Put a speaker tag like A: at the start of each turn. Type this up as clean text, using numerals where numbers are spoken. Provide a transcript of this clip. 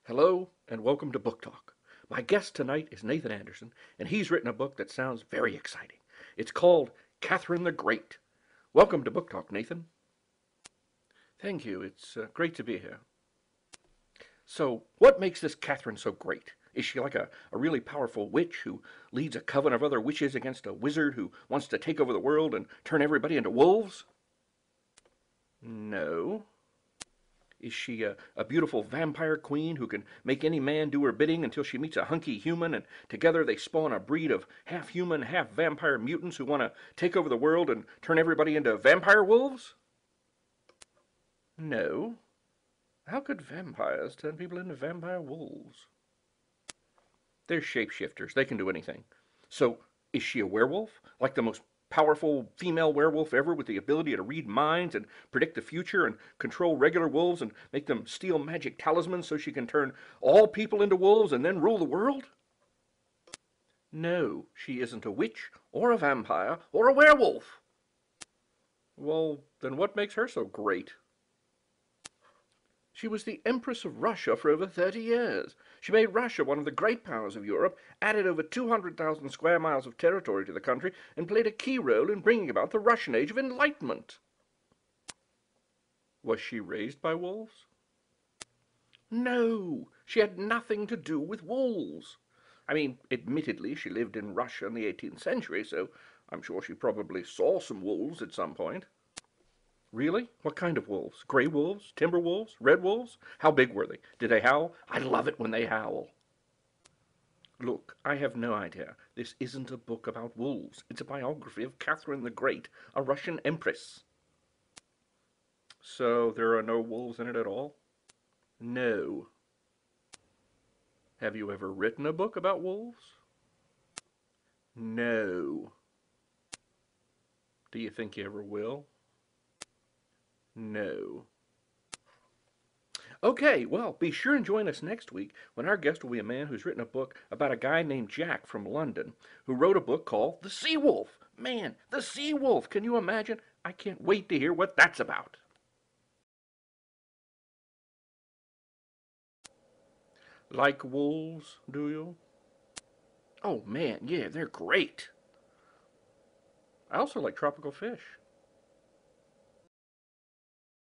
A: Hello, and welcome to Book Talk. My guest tonight is Nathan Anderson, and he's written a book that sounds very exciting. It's called Catherine the Great. Welcome to Book Talk, Nathan. Thank you. It's great to be here. So, what makes this Catherine so great? Is she like a really powerful witch who leads a coven of other witches against a wizard who wants to take over the world and turn everybody into wolves? No. Is she a beautiful vampire queen who can make any man do her bidding until she meets a hunky human and together they spawn a breed of half human, half vampire mutants who want to take over the world and turn everybody into vampire wolves? No. How could vampires turn people into vampire wolves? They're shapeshifters. They can do anything. So, is she a werewolf? Like the most powerful female werewolf ever with the ability to read minds and predict the future and control regular wolves and make them steal magic talismans so she can turn all people into wolves and then rule the world? No, she isn't a witch or a vampire or a werewolf. Well, then what makes her so great? She was the Empress of Russia for over 30 years. She made Russia one of the great powers of Europe, added over 200,000 square miles of territory to the country, and played a key role in bringing about the Russian Age of Enlightenment. Was she raised by wolves? No, she had nothing to do with wolves. I mean, admittedly, she lived in Russia in the 18th century, so I'm sure she probably saw some wolves at some point. Really? What kind of wolves? Gray wolves? Timber wolves? Red wolves? How big were they? Did they howl? I love it when they howl. Look, I have no idea. This isn't a book about wolves. It's a biography of Catherine the Great, a Russian empress. So there are no wolves in it at all? No. Have you ever written a book about wolves? No. Do you think you ever will? No. Okay, well, be sure and join us next week when our guest will be a man who's written a book about a guy named Jack from London who wrote a book called The Sea Wolf. Man, The Sea Wolf, can you imagine? I can't wait to hear what that's about. Like wolves, do you? Oh man, yeah, they're great. I also like tropical fish.